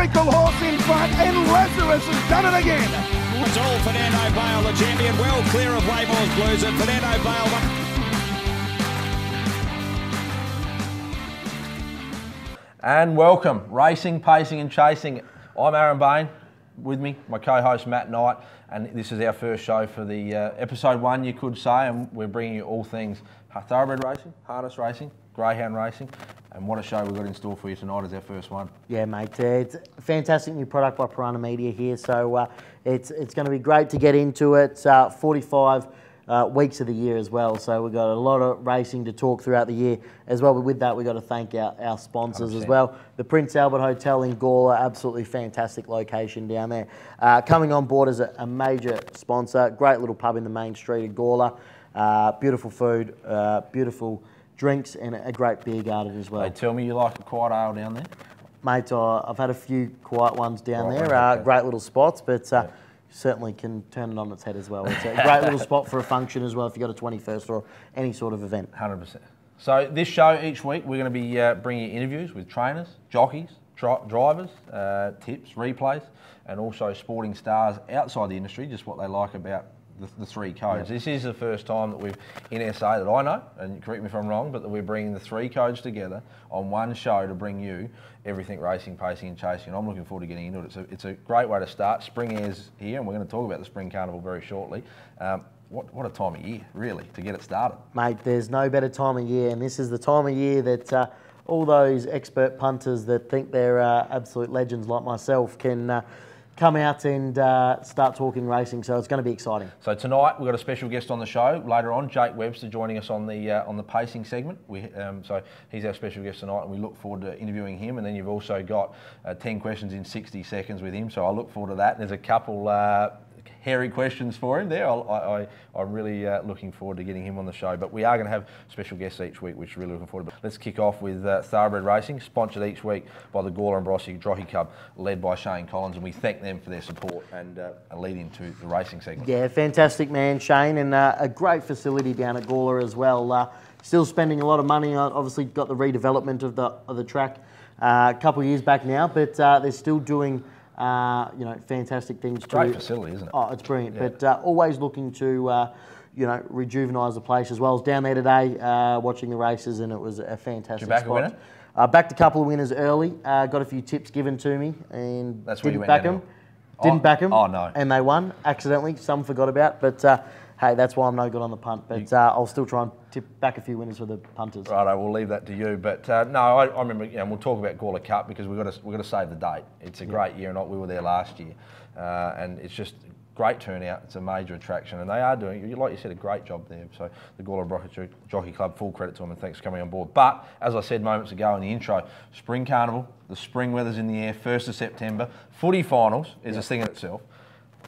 miracle horse in front, and Lazarus has done it again. It's all Fernando Bale, the champion, well clear of Waymore's Blues, and Fernando Bale won. And welcome, Racing, Pacing and Chasing. I'm Aaron Bain, with me, my co-host Matt Knight, and this is our first show for the episode 1, you could say, and we're bringing you all things thoroughbred racing, harness racing, greyhound racing, and what a show we've got in store for you tonight as our first one. Yeah, mate, it's a fantastic new product by Piranha Media here, so it's going to be great to get into it. 45 weeks of the year as well, so we've got a lot of racing to talk throughout the year as well. But with that, we've got to thank our sponsors 100%. As well. The Prince Albert Hotel in Gawler, absolutely fantastic location down there. Coming on board as a major sponsor, great little pub in the main street of Gawler. Beautiful food, beautiful drinks, and a great beer garden as well. They tell me you like a quiet ale down there? Mate, I've had a few quiet ones down there, great little spots, but certainly can turn it on its head as well. It's a great little spot for a function as well if you've got a 21st or any sort of event. 100%. So this show each week we're going to be bringing you interviews with trainers, jockeys, drivers, tips, replays, and also sporting stars outside the industry, just what they like about the three codes. Yep. This is the first time that we've, in SA that I know, and correct me if I'm wrong, but that we're bringing the three codes together on one show to bring you everything racing, pacing and chasing. And I'm looking forward to getting into it. It's a great way to start. Spring airs here, and we're going to talk about the Spring Carnival very shortly. What a time of year, really, to get it started. Mate, there's no better time of year, and this is the time of year that all those expert punters that think they're absolute legends like myself can come out and start talking racing, so it's going to be exciting. So tonight we've got a special guest on the show. Later on, Jake Webster joining us on the pacing segment. So he's our special guest tonight, and we look forward to interviewing him. And then you've also got 10 questions in 60 seconds with him. So I look forward to that. And there's a couple hairy questions for him there. I'm really looking forward to getting him on the show. But we are going to have special guests each week, which we're really looking forward to. But let's kick off with Thoroughbred Racing, sponsored each week by the Gawler and Brossie Jockey Club, led by Shane Collins, and we thank them for their support and lead into the racing segment. Yeah, fantastic man, Shane, and a great facility down at Gawler as well. Still spending a lot of money on, obviously got the redevelopment of the track a couple of years back now, but they're still doing fantastic things. It's a great facility, isn't it? Oh, it's brilliant. Yeah. But always looking to, rejuvenise the place as well. I was down there today watching the races, and it was a fantastic spot. Did you back a winner? Backed a couple of winners early. Got a few tips given to me, and didn't back them. Didn't back them. Oh, no. And they won accidentally. Some forgot about, but hey, that's why I'm no good on the punt. But I'll still try and tip back a few winners for the punters. Righto, we'll leave that to you. But no, I remember. We'll talk about Gawler Cup because we've got to save the date. It's a great year, and we were there last year, and it's just great turnout. It's a major attraction, and they are doing, like you said, a great job there. So the Gawler Brossie Jockey Club, full credit to them, and thanks for coming on board. But as I said moments ago in the intro, Spring Carnival, the spring weather's in the air. 1st of September, footy finals is a thing in itself.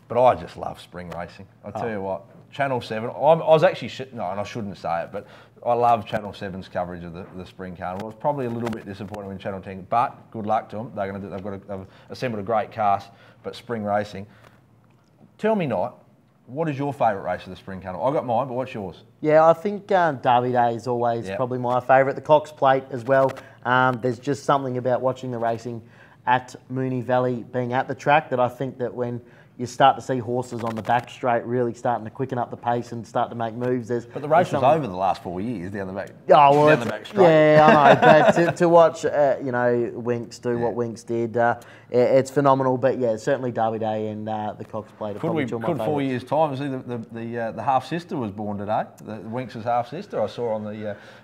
But I just love spring racing. I tell you what. Channel 7, I was actually, and I shouldn't say it, but I love Channel 7's coverage of the Spring Carnival. I was probably a little bit disappointed when Channel 10, but good luck to them. They've assembled a great cast, but spring racing. Tell me, Knight, what is your favourite race of the Spring Carnival? I got mine, but what's yours? Yeah, I think Derby Day is always probably my favourite. The Cox Plate as well. There's just something about watching the racing at Moonee Valley, being at the track, that I think that when you start to see horses on the back straight really starting to quicken up the pace and start to make moves. But the race was over the last 4 years down the back. Oh, well, down the back straight. Yeah, I know. But to watch, Winks do what Winks did, it's phenomenal. But yeah, certainly Derby Day and the Cox Plate are probably two of my favourites. 4 years' time, see the half sister was born today. The Winks' half sister I saw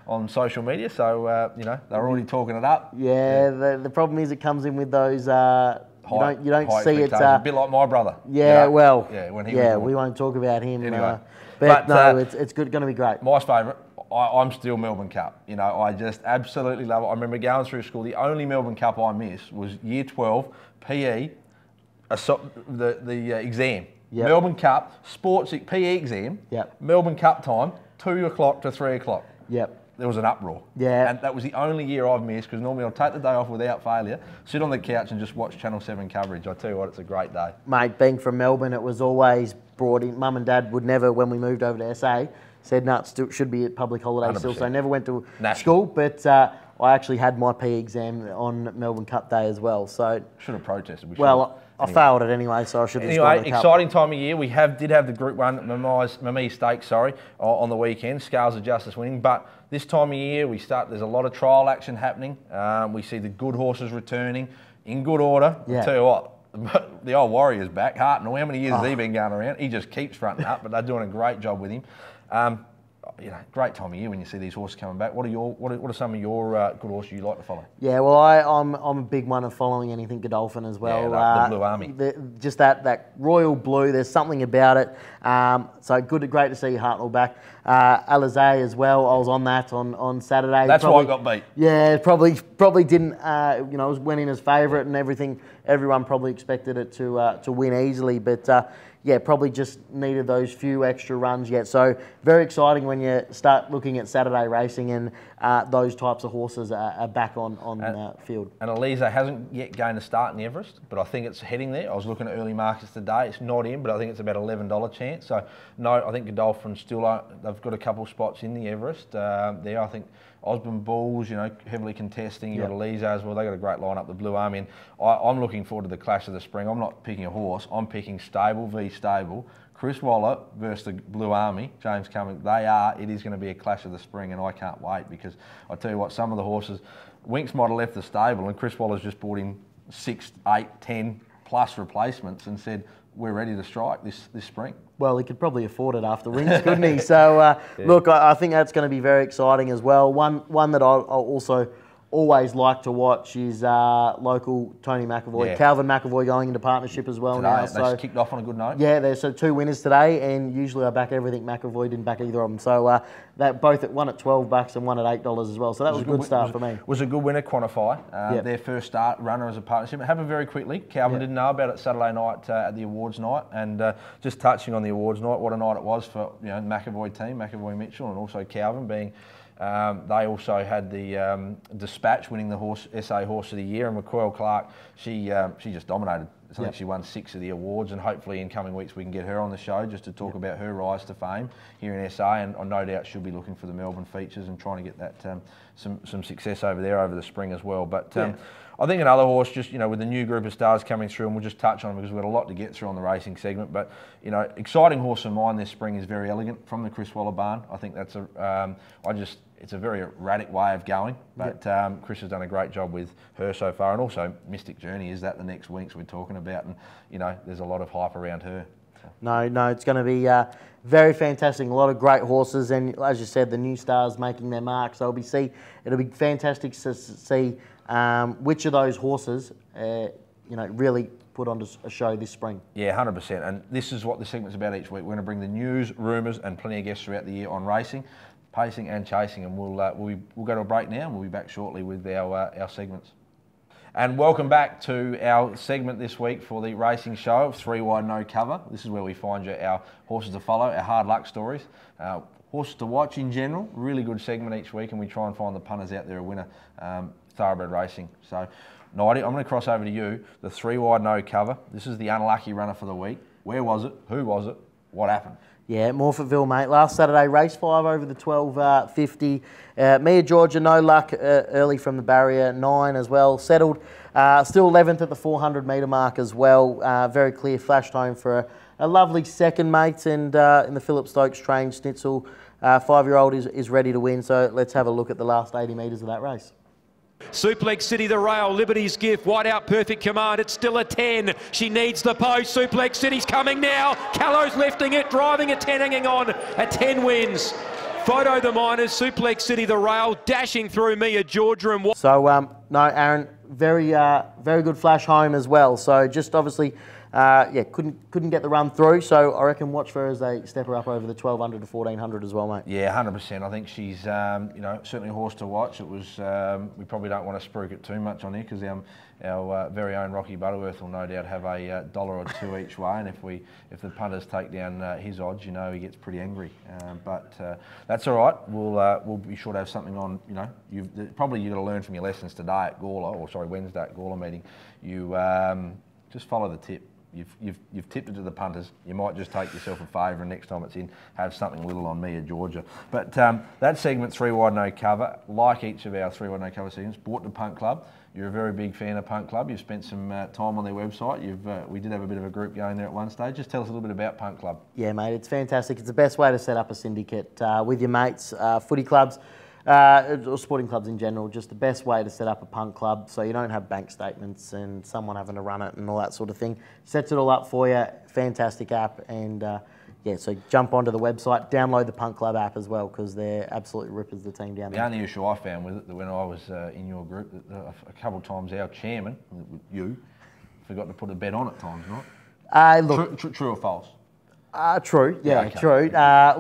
on social media. So they're already talking it up. Yeah. The problem is it comes in with those. You don't see it. A bit like my brother. Yeah, well. Yeah, when he was born. We won't talk about him. Anyway. But no, it's good. Going to be great. My favourite. I'm still Melbourne Cup. I just absolutely love it. I remember going through school. The only Melbourne Cup I missed was Year 12 PE, the exam. Yep. Melbourne Cup sports PE exam. Yep. Melbourne Cup time, 2 o'clock to 3 o'clock. Yep. There was an uproar. Yeah. And that was the only year I've missed, because normally I'll take the day off without failure, sit on the couch and just watch Channel 7 coverage. I tell you what, it's a great day. Mate, being from Melbourne, it was always brought in. Mum and Dad would never, when we moved over to SA, said, no, it should be a public holiday 100%. Still, so I never went to school, but I actually had my PE exam on Melbourne Cup Day as well. So should have protested. I failed it anyway, so I should have. Anyway, exciting time of year. We did have the Group 1 Mamie Stakes, on the weekend. Scales of Justice winning, but this time of year there's a lot of trial action happening. We see the good horses returning in good order. Yeah. I'll tell you what, the old Warrior's back. Hartnell, how many years has he been going around? He just keeps fronting up, but they're doing a great job with him. Great time of year when you see these horses coming back. What are some of your good horses you like to follow? Yeah, well, I'm a big one of following anything Godolphin as well. Yeah, the Blue Army. Just that royal blue. There's something about it. So great to see Hartnell back. Alizé as well. I was on that on Saturday. That's why I got beat. Yeah, probably didn't. Went in as favourite and everything. Everyone probably expected it to win easily, but. Probably just needed those few extra runs yet. So very exciting when you start looking at Saturday racing and those types of horses are back on field. And Alizé hasn't yet gained a start in the Everest, but I think it's heading there. I was looking at early markets today. It's not in, but I think it's about $11 chance. So no, I think Godolphin still they've got a couple of spots in the Everest there. I think Osborne Bulls, heavily contesting. You've got Alizé as well. They got a great lineup, the Blue Army. And I'm looking forward to the clash of the spring. I'm not picking a horse. I'm picking stable v stable. Chris Waller versus the Blue Army, James Cummings. It is going to be a clash of the spring, and I can't wait because I tell you what, some of the horses, Winks might have left the stable, and Chris Waller's just brought in 6, 8, 10 plus replacements and said, we're ready to strike this spring. Well, he could probably afford it after Winks, couldn't he? So, look, I think that's going to be very exciting as well. One that I'll also always like to watch is local Tony McAvoy. Yeah. Calvin McAvoy going into partnership as well today, now. They just kicked off on a good note. Yeah, there's 2 winners today, and usually I back everything McAvoy, didn't back either of them. So that one at $12 and one at $8 as well. So that was a good start for me. Was a good winner, Quantify. Their first start runner as a partnership. It happened very quickly. Calvin didn't know about it Saturday night at the awards night, and just touching on the awards night, what a night it was for the McAvoy team, McAvoy Mitchell, and also Calvin being. They also had the Dispatch winning the SA Horse of the Year, and McCoyle Clark, she just dominated. I think she won 6 of the awards, and hopefully in coming weeks we can get her on the show just to talk about her rise to fame here in SA, and I no doubt she'll be looking for the Melbourne features and trying to get that some success over there over the spring as well. But I think another horse, just with the new group of stars coming through, and we'll just touch on them because we've got a lot to get through on the racing segment. But exciting horse of mine this spring is Very Elegant from the Chris Waller barn. I think that's it's a very erratic way of going, but Chris has done a great job with her so far, and also Mystic Journey. Is that the next Winks we're talking about? And there's a lot of hype around her. So. No, it's going to be very fantastic. A lot of great horses, and as you said, the new stars making their mark. So it'll be fantastic to see which of those horses, really put on a show this spring. Yeah, 100%. And this is what the segment's about each week. We're going to bring the news, rumours, and plenty of guests throughout the year on racing, pacing and chasing, and we'll go to a break now, and we'll be back shortly with our segments. And welcome back to our segment this week for the racing show of 3 Wide No Cover. This is where we find you our horses to follow, our hard luck stories, horses to watch in general. Really good segment each week, and we try and find the punters out there a winner, thoroughbred racing. So, Nighty, I'm going to cross over to you. The 3 Wide No Cover. This is the unlucky runner for the week. Where was it? Who was it? What happened? Yeah, Morphettville, mate. Last Saturday, race 5 over the 12.50. Mia Georgia, no luck early from the barrier. 9 as well. Settled. Still 11th at the 400 metre mark as well. Very clear, flashed home for a lovely second, mate. And in the Philip Stokes trained Schnitzel, 5-year-old is ready to win. So let's have a look at the last 80 metres of that race. Suplex City, the rail, Liberty's Gift, White Out, Perfect Command. It's still a 10. She needs the post. Suplex City's coming now. Callow's lifting it, driving a 10, hanging on. A 10 wins. Photo the Miners, Suplex City, the rail, dashing through Mia Georgia and... So, no, Aaron, very good flash home as well. So just obviously, couldn't get the run through. So I reckon watch for her as they step her up over the 1200 to 1400 as well, mate. Yeah, 100%. I think she's, certainly a horse to watch. It was, we probably don't want to spruik it too much on here because our very own Rocky Butterworth will no doubt have a $1 or $2 each way, and if the punters take down his odds, he gets pretty angry. But that's all right. We'll be sure to have something on. You've got to learn from your lessons today at Wednesday at Gawler meeting. You just follow the tip. you've tipped it to the punters. You might just take yourself a favour, and next time it's in, have something little on me or Georgia. But that segment, 3 wide no cover, like each of our 3 wide no cover segments, brought to Punt Club. You're a very big fan of Punt Club. You've spent some time on their website. We did have a bit of a group going there at one stage. Just tell us a little bit about Punt Club. Yeah, mate, it's fantastic. It's the best way to set up a syndicate with your mates, footy clubs, or sporting clubs in general. Just the best way to set up a punt club so you don't have bank statements and someone having to run it and all that sort of thing. Sets it all up for you. Fantastic app. And yeah, so jump onto the website, download the Punt Club app as well, because they're absolutely rippers, the team down there. The only issue I found with it, that when I was in your group, that a couple of times our chairman, you, forgot to put a bet on at times, right? Look, True or false? True, yeah, okay. true.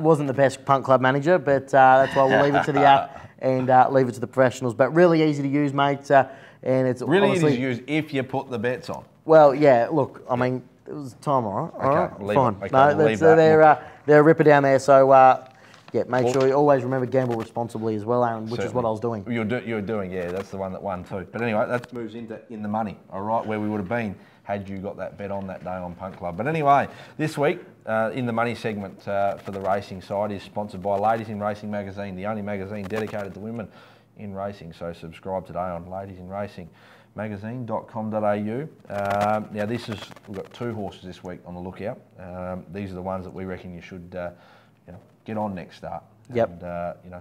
Wasn't the best Punt Club manager, but that's why we'll leave it to the app and leave it to the professionals. But really easy to use, mate. And it's really easy to use if you put the bets on. Well, yeah, look, I mean, it was time, all right? Okay, Fine. Okay, no, we'll leave that. They're a ripper down there, so yeah, make sure you always remember gamble responsibly as well, Aaron, which is what I was doing. You were doing, yeah, that's the one that won too. But anyway, that moves into In the Money, all right, where we would have been had you got that bet on that day on Punt Club. But anyway, this week, In the Money segment for the racing side is sponsored by Ladies in Racing magazine, the only magazine dedicated to women in racing. So subscribe today on Ladies in Racing magazine.com.au. Now we've got 2 horses this week on the lookout. These are the ones that we reckon you should get on next start. Yep. And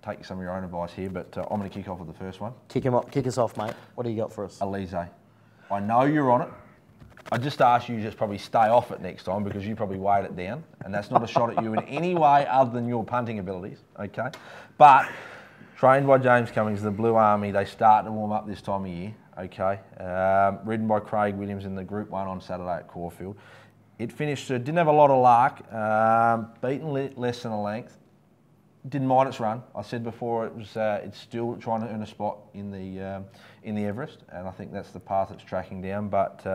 take some of your own advice here, but I'm going to kick off with the first one. Kick us off, mate. What do you got for us? Elise. I know you're on it. I just ask you to just probably stay off it next time, because you probably weighed it down, and that's not a shot at you in any way other than your punting abilities, okay? But trained by James Cummings, the Blue Army, they start to warm up this time of year, okay? Ridden by Craig Williams in the Group 1 on Saturday at Caulfield. It finished, didn't have a lot of luck, beaten less than a length. Didn't mind its run. I said before it's still trying to earn a spot in the Everest, and I think that's the path it's tracking down. But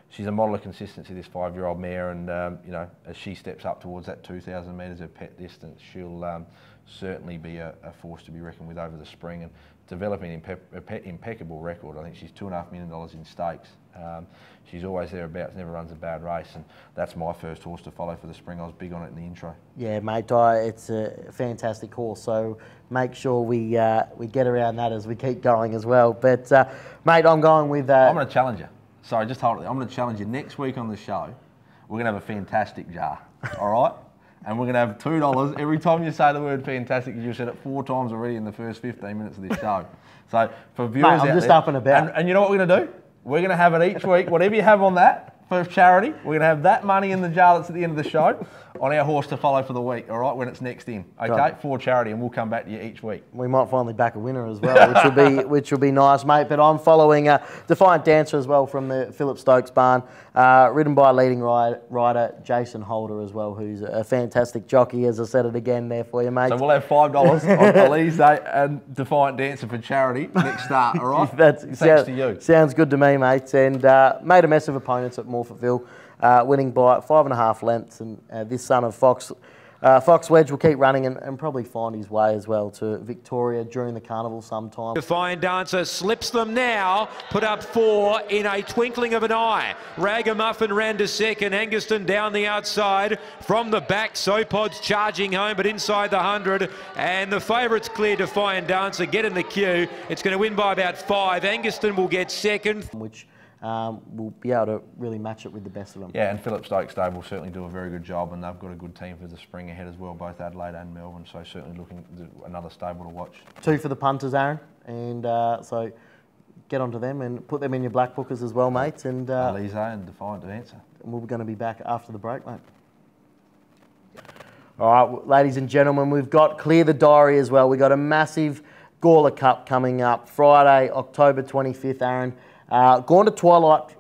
she's a model of consistency, this 5-year-old mare, and as she steps up towards that 2,000 metres of pet distance, she'll certainly be a force to be reckoned with over the spring, and developing an impeccable record. I think she's $2.5 million in stakes. She's always thereabouts, never runs a bad race, and that's my first horse to follow for the spring. I was big on it in the intro. Yeah, mate, it's a fantastic horse, so make sure we get around that as we keep going as well. But, mate, I'm going with... I'm going to challenge you. Sorry, just hold it. I'm going to challenge you. Next week on the show, we're going to have a fantastic jar, all right? And we're going to have $2 every time you say the word fantastic. You've said it 4 times already in the first 15 minutes of this show. So for viewers mate, I'm just up and about. And you know what we're going to do? We're going to have it each week. Whatever you have on that for charity, we're going to have that money in the jar that's at the end of the show on our horse to follow for the week, all right, when it's next in, okay, right, for charity, and we'll come back to you each week. We might finally back a winner as well, which will be nice, mate. But I'm following Defiant Dancer as well from the Phillip Stokes barn, ridden by a leading rider, Jason Holder as well, who's a fantastic jockey, as I said it again there for you, mate. So we'll have $5 on Elise and Defiant Dancer for charity next start, all right? Thanks to you. Sounds good to me, mate. And made a mess of opponents at Morphettville, winning by 5.5 lengths, and this son of Fox Wedge will keep running and probably find his way as well to Victoria during the carnival sometime. Defiant Dancer slips them now, put up 4 in a twinkling of an eye. Ragamuffin ran to second, Angaston down the outside. From the back, Sopod's charging home, but inside the 100, and the favourite's clear. Defiant Dancer, get in the queue. It's going to win by about 5. Angaston will get second. Which we'll be able to really match it with the best of them. Yeah, and Phillip Stokes Stable certainly do a very good job, and they've got a good team for the spring ahead as well, both Adelaide and Melbourne, so certainly looking at another stable to watch. 2 for the punters, Aaron, and so get onto them and put them in your black bookers as well, mate. And Elise and Defiant Dancer. And we're going to be back after the break, mate. All right, ladies and gentlemen, we've got Clear the Diary as well. We've got a massive Gawler Cup coming up Friday, October 25th, Aaron. Gone to twilight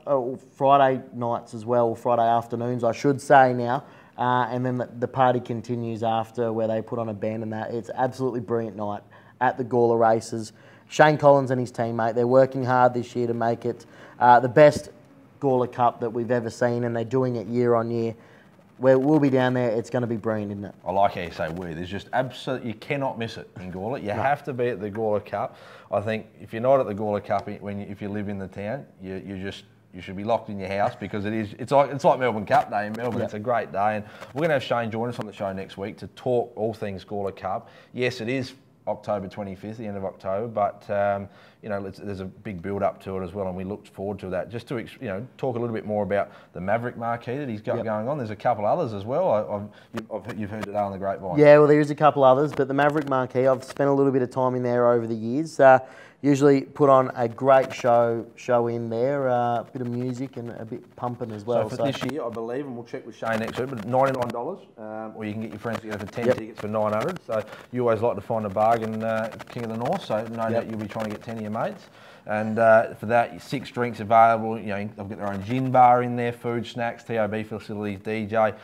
Friday nights as well, Friday afternoons, I should say now. And then the party continues after, where they put on a band and that. It's absolutely brilliant night at the Gawler races. Shane Collins and his teammate, they're working hard this year to make it the best Gawler Cup that we've ever seen, and they're doing it year on year. Where we'll be down there, it's going to be brilliant, isn't it? I like how you say we. There's just absolutely, you cannot miss it in Gawler. You have to be at the Gawler Cup. I think if you're not at the Gawler Cup, if you live in the town, you're you should be locked in your house because it's like Melbourne Cup Day in Melbourne. It's a great day, and we're going to have Shane join us on the show next week to talk all things Gawler Cup. Yes, it is October 25th, the end of October, but there's a big build up to it as well, and we look forward to that. Just to talk a little bit more about the Maverick marquee that he's got going on. There's a couple others as well. You've heard today on the grapevine. Yeah, well, there is a couple others, but the Maverick marquee, I've spent a little bit of time in there over the years. Usually put on a great show in there, a bit of music and a bit pumping as well. So for this year, I believe, and we'll check with Shane next week, but $99, or you can get your friends together for 10 tickets for $900. So you always like to find a bargain, King of the North, so no doubt you'll be trying to get 10 of your mates. And for that, 6 drinks available. They've got their own gin bar in there, food, snacks, TOB facilities, DJ.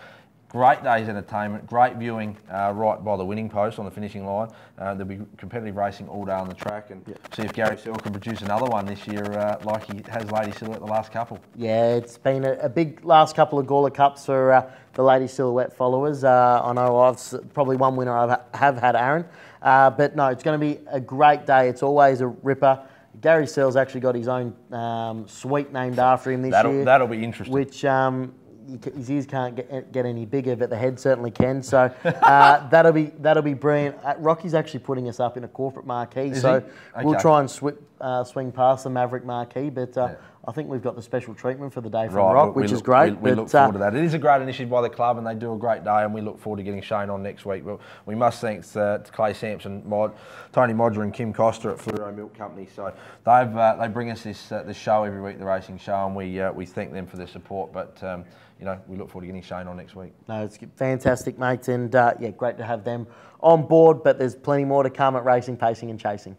Great day's entertainment, great viewing right by the winning post on the finishing line. There'll be competitive racing all day on the track, and see if Gary Searle can produce another one this year like he has Lady Silhouette the last couple. Yeah, it's been a big last couple of Gawler Cups for the Lady Silhouette followers. I know I've probably one winner I have had, Aaron. But no, it's going to be a great day. It's always a ripper. Gary Searle's actually got his own suite named after him this year. That'll be interesting. Which his ears can't get any bigger, but the head certainly can. So that'll be brilliant. Rocky's actually putting us up in a corporate marquee, we'll try and swing past the Maverick marquee. But I think we've got the special treatment for the day from Rock, which is great. We look forward to that. It is a great initiative by the club, and they do a great day, and we look forward to getting Shane on next week. But we must thank Clay Sampson, Tony Modger and Kim Coster at Fluoro Milk Company. So they bring us this show every week, the racing show, and we thank them for their support. But we look forward to getting Shane on next week. No, it's fantastic, mates, and great to have them on board. But there's plenty more to come at Racing, Pacing and Chasing.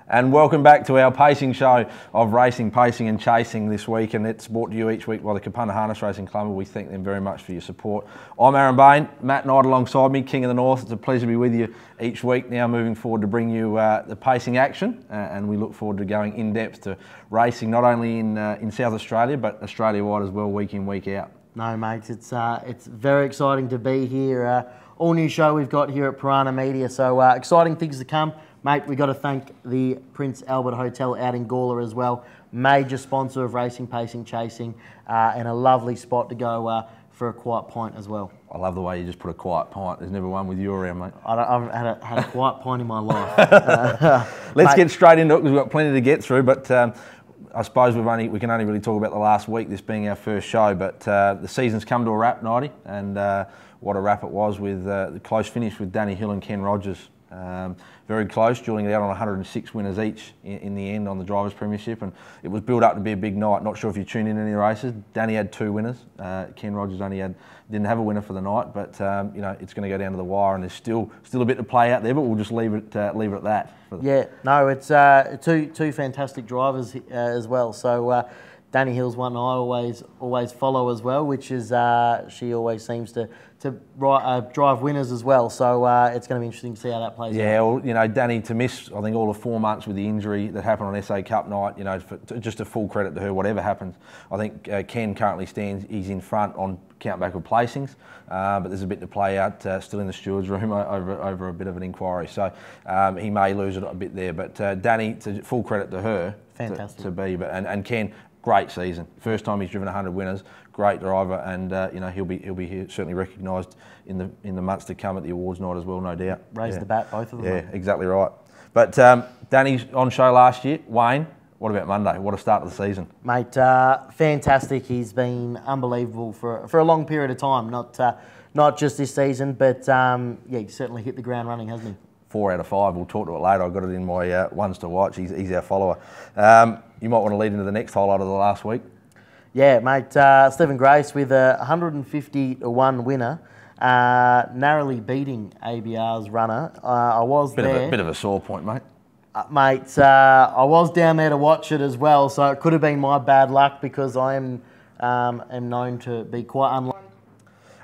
And welcome back to our pacing show of Racing, Pacing and Chasing this week, and it's brought to you each week by the Kapunda Harness Racing Club. We thank them very much for your support. I'm Aaron Bain, Matt Knight alongside me, King of the North. It's a pleasure to be with you each week now, moving forward to bring you the pacing action, and we look forward to going in depth to racing not only in South Australia but Australia-wide as well, week in, week out. No, mates, it's very exciting to be here. All new show we've got here at Piranha Media, so exciting things to come. Mate, we've got to thank the Prince Albert Hotel out in Gawler as well. Major sponsor of Racing, Pacing, Chasing, and a lovely spot to go for a quiet pint as well. I love the way you just put a quiet pint. There's never one with you around, mate. I've had a quiet pint in my life. Let's get straight into it because we've got plenty to get through, but I suppose we can only really talk about the last week, this being our first show, but the season's come to a wrap, Nighty, and what a wrap it was with the close finish with Danny Hill and Ken Rogers. Very close, dueling it out on 106 winners each in the end on the Drivers' Premiership, and it was built up to be a big night. Not sure if you tuned in any races. Danny had 2 winners. Ken Rogers didn't have a winner for the night, but it's going to go down to the wire, and there's still a bit to play out there, but we'll just leave it at that. Yeah, no, it's two fantastic drivers as well. So Danny Hill's one I always follow as well, which is she always seems to drive winners as well. So it's going to be interesting to see how that plays out. Yeah, well, Danny, to miss, I think, all of 4 months with the injury that happened on SA Cup night, just a full credit to her, whatever happens. I think Ken currently he's in front on count back of placings, but there's a bit to play out still in the steward's room over a bit of an inquiry. So he may lose it a bit there, but Danny, full credit to her. Fantastic. To be, and Ken, great season. First time he's driven 100 winners. Great driver, and he'll be here, certainly recognised in the months to come at the awards night as well, no doubt. Raise the bat, both of them. Yeah, exactly right. But Danny's on show last year. Wayne, what about Monday? What a start to the season, mate. Fantastic. He's been unbelievable for a long period of time. Not just this season, but he's certainly hit the ground running, hasn't he? 4 out of 5. We'll talk to it later. I've got it in my ones to watch. He's our follower. You might want to lead into the next highlight of the last week. Yeah, mate. Stephen Grace with a 150-1 winner, narrowly beating ABR's runner. I was there. Bit of a sore point, mate. Mate, I was down there to watch it as well, so it could have been my bad luck because I am known to be quite unlucky.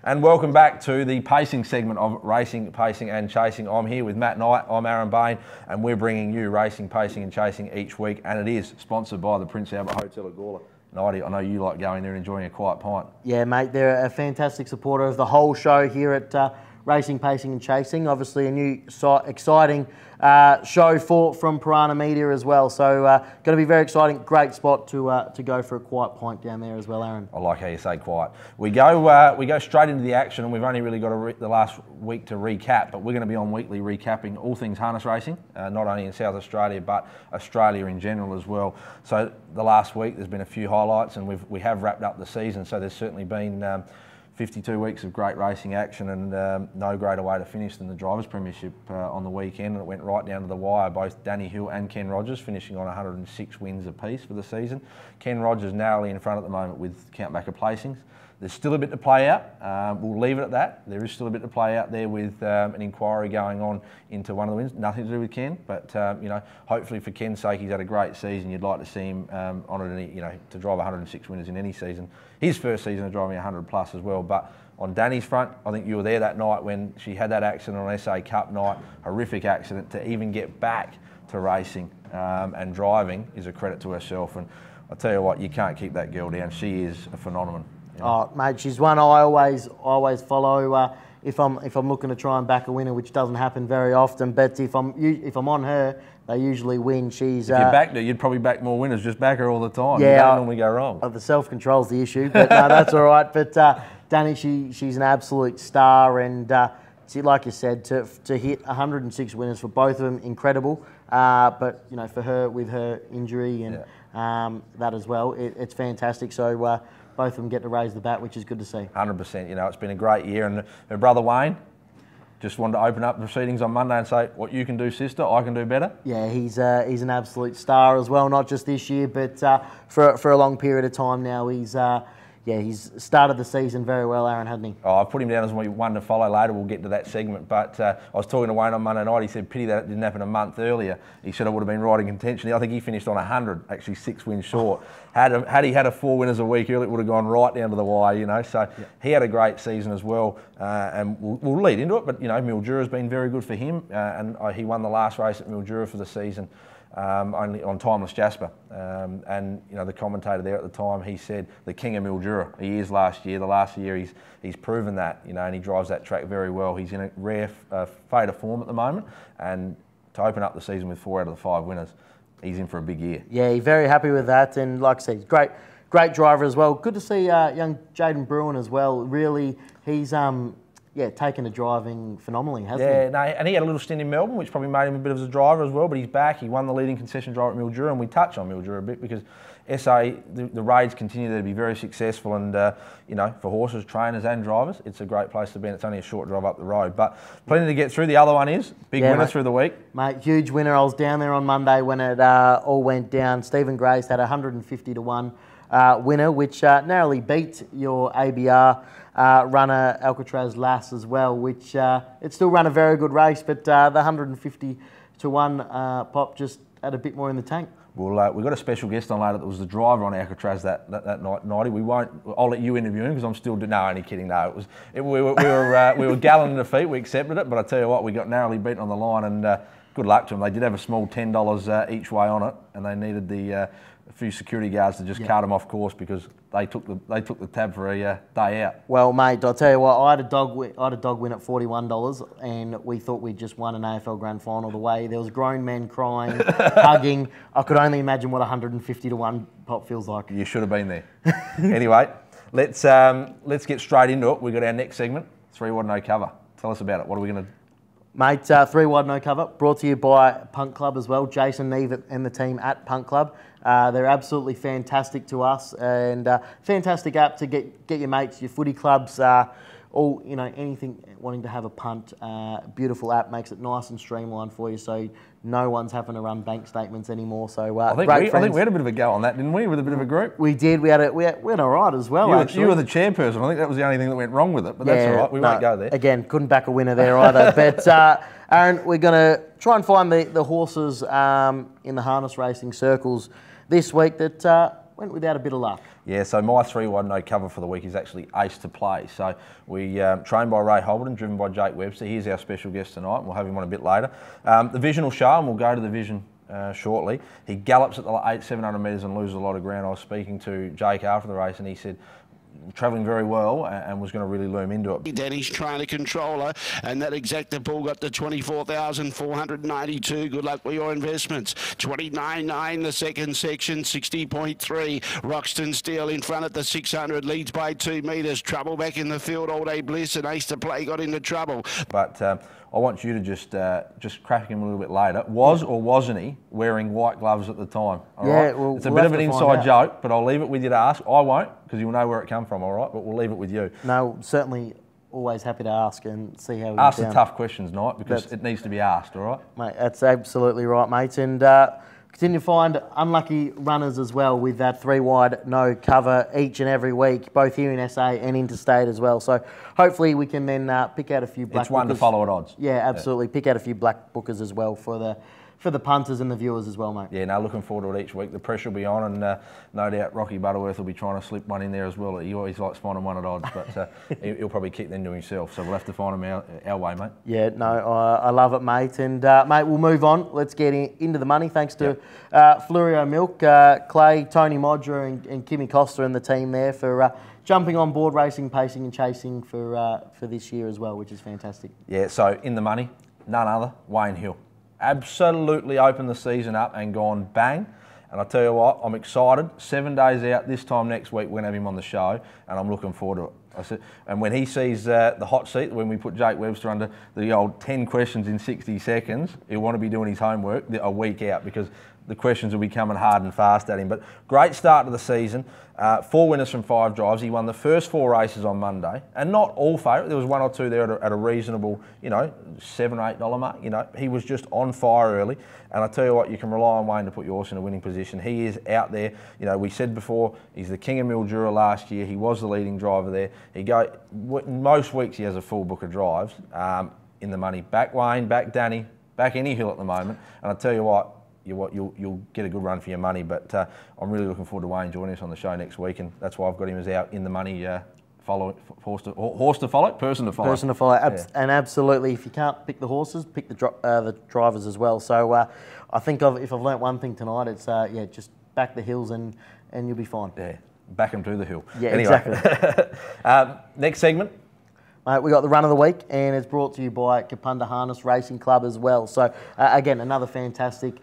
And welcome back to the pacing segment of Racing, Pacing and Chasing. I'm here with Matt Knight, I'm Aaron Bain, and we're bringing you Racing, Pacing and Chasing each week, and it is sponsored by the Prince Albert Hotel at Gawler. Nighty, I know you like going there and enjoying a quiet pint. Yeah, mate, they're a fantastic supporter of the whole show here at Racing, Pacing and Chasing. Obviously a new exciting show from Piranha Media as well. So going to be very exciting. Great spot to go for a quiet pint down there as well, Aaron. I like how you say quiet. We go straight into the action, and we've only really got the last week to recap, but we're going to be on weekly recapping all things harness racing, not only in South Australia but Australia in general as well. So the last week there's been a few highlights, and we have wrapped up the season, so there's certainly been 52 weeks of great racing action, and no greater way to finish than the Drivers' Premiership on the weekend. And it went right down to the wire. Both Danny Hill and Ken Rogers finishing on 106 wins apiece for the season. Ken Rogers narrowly in front at the moment with countbacker placings. There's still a bit to play out. We'll leave it at that. There is still a bit to play out there with an inquiry going on into one of the wins. Nothing to do with Ken, but hopefully for Ken's sake, he's had a great season. You'd like to see him honoured, to drive 106 winners in any season. His first season of driving 100 plus as well. But on Danny's front, I think you were there that night when she had that accident on SA Cup night, horrific accident. To even get back to racing and driving is a credit to herself. And I tell you what, you can't keep that girl down. She is a phenomenon. Oh, mate, she's one I always follow. If I'm looking to try and back a winner, which doesn't happen very often, but if I'm on her, they usually win. She's if you backed her, you'd probably back more winners. Just back her all the time. Yeah, you don't normally go wrong. The self-control's the issue, but no, that's all right. But Danny, she's an absolute star, and like you said, to hit 106 winners for both of them, incredible. But for her with her injury and that as well, it's fantastic. So. Both of them get to raise the bat, which is good to see. 100%. It's been a great year, and her brother Wayne just wanted to open up proceedings on Monday and say, "What you can do, sister, I can do better." Yeah, he's an absolute star as well, not just this year, but for a long period of time now. He's started the season very well, Aaron, hasn't he? Oh, I've put him down as one to follow later. We'll get to that segment. But I was talking to Wayne on Monday night. He said, pity that it didn't happen a month earlier. He said it would have been right in contention. I think he finished on 100, actually 6 wins short. Had he had a 4 winners a week earlier, it would have gone right down to the wire, So he had a great season as well. And we'll lead into it. But, Mildura's been very good for him. And he won the last race at Mildura for the season. Only on Timeless Jasper, and the commentator there at the time, he said the king of Mildura. He is last year. The last year he's proven that, and he drives that track very well. He's in a rare fade of form at the moment, and to open up the season with 4 out of the 5 winners, he's in for a big year. Yeah, he's very happy with that, and like I said, great driver as well. Good to see young Jaden Bruin as well. Really, he's taken to driving phenomenally, hasn't he? Yeah, no, and he had a little stint in Melbourne, which probably made him a bit of a driver as well, but he's back. He won the leading concession driver at Mildura, and we touch on Mildura a bit because SA, the raids continue to be very successful, and, for horses, trainers and drivers, it's a great place to be, and it's only a short drive up the road. But plenty to get through. The other one is big winner through the week. Mate, huge winner. I was down there on Monday when it all went down. Stephen Grace had 150 to 1 winner, which narrowly beat your ABR runner Alcatraz Lass as well, which it still ran a very good race, but the 150 to 1 pop just had a bit more in the tank. Well, we've got a special guest on later that was the driver on Alcatraz that night, Nighty. I'll let you interview him because I'm still no, only kidding. No, we were gallant in defeat. We accepted it, but I tell you what, we got narrowly beaten on the line, and good luck to them. They did have a small $10 each way on it, and they needed a few security guards to just cart them off course because they took the tab for a day out. Well, mate, I'll tell you what, I had a dog win at $41, and we thought we'd just won an AFL Grand Final the way. There was grown men crying, hugging. I could only imagine what 150 to 1 pop feels like. You should have been there. Anyway, let's get straight into it. We've got our next segment, 3 Wide No Cover. Tell us about it. What are we going to... Mate, 3 Wide No Cover, brought to you by Punk Club as well. Jason, Neve and the team at Punk Club. They're absolutely fantastic to us, and fantastic app to get your mates, your footy clubs, all anything wanting to have a punt. Beautiful app, makes it nice and streamlined for you, so no one's having to run bank statements anymore. So I think we had a bit of a go on that, didn't we? With a bit of a group. We did. We went all right as well. You were the chairperson. I think that was the only thing that went wrong with it, but that's all right. We won't go there. Again, couldn't back a winner there either. But Aaron, we're going to try and find the horses in the harness racing circles this week that went without a bit of luck. Yeah, so my 3 Wide No Cover for the week is actually Ace to Play. So we trained by Ray Holberton, driven by Jake Webster. Here's our special guest tonight, and we'll have him on a bit later. The Vision will show, and we'll go to the Vision shortly. He gallops at the 700 metres and loses a lot of ground. I was speaking to Jake after the race, and he said, travelling very well and was going to really loom into it. Danny's trying to control her, and that exacta bull got to 24,492. Good luck with your investments. 29.9 the second section, 60.3. Roxton Steel in front at the 600, leads by 2 metres. Trouble back in the field, All Day Bliss and Ace to Play got into trouble. But I want you to just crack him a little bit later. Was or wasn't he wearing white gloves at the time? All right? Well, it's a bit of an inside joke, but I'll leave it with you to ask. I won't, because you'll know where it come from, all right? But we'll leave it with you. No, certainly always happy to ask and see how we ask get the tough questions, Knight, because it needs to be asked, all right? Mate, that's absolutely right, mate. And continue to find unlucky runners as well with that 3 wide no cover each and every week, both here in SA and interstate as well. So hopefully we can then pick out a few black It's one bookers. to follow at odds. Yeah, absolutely. Pick out a few black bookers as well for the punters and the viewers as well, mate. Yeah, no, looking forward to it each week. The pressure will be on, and no doubt Rocky Butterworth will be trying to slip one in there as well. He always likes finding one at odds, but he'll probably kick them to himself, so we'll have to find him our way, mate. Yeah, no, I love it, mate. And, mate, we'll move on. Let's get into the money. Thanks to Fluorio Milk, Clay, Tony Modra and Kimmy Costa and the team there for jumping on board racing, pacing and chasing for this year as well, which is fantastic. Yeah, so in the money, none other, Wayne Hill. Absolutely opened the season up and gone bang. And I tell you what, I'm excited. 7 days out, this time next week, we're going to have him on the show, and I'm looking forward to it. And when he sees the hot seat, when we put Jake Webster under the old 10 questions in 60 seconds, he'll want to be doing his homework a week out, because the questions will be coming hard and fast at him. But great start to the season. 4 winners from 5 drives. He won the first 4 races on Monday, and not all favourite. There was 1 or 2 there at a reasonable, $7 or $8 mark. He was just on fire early. And I tell you what, you can rely on Wayne to put your horse in a winning position. He is out there. We said before, he's the king of Mildura last year. He was the leading driver there. Most weeks he has a full book of drives in the money. Back Wayne, back Danny, back any hill at the moment. And I tell you what, you'll get a good run for your money. But I'm really looking forward to Wayne joining us on the show next week, and that's why I've got him as out in the money. Horse to follow, person to follow. Person to follow, and absolutely. If you can't pick the horses, pick the drivers as well. So I think if I've learnt one thing tonight, it's just back the hills and you'll be fine. Yeah, back him to the hill. Yeah, anyway. exactly. Next segment. Mate, we got the run of the week, and it's brought to you by Kapunda Harness Racing Club as well. So again, another fantastic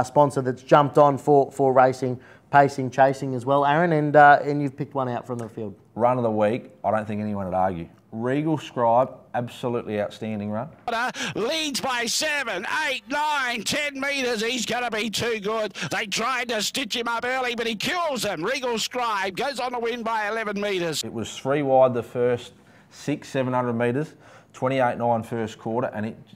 sponsor that's jumped on for racing, pacing, chasing as well, Aaron, and you've picked one out from the field. Run of the week, I don't think anyone would argue. Regal Scribe, absolutely outstanding run. Leads by 7, 8, 9, 10 metres. He's going to be too good. They tried to stitch him up early, but he kills them. Regal Scribe goes on to win by 11 metres. It was 3 wide the first 700 metres, 28.9 first quarter,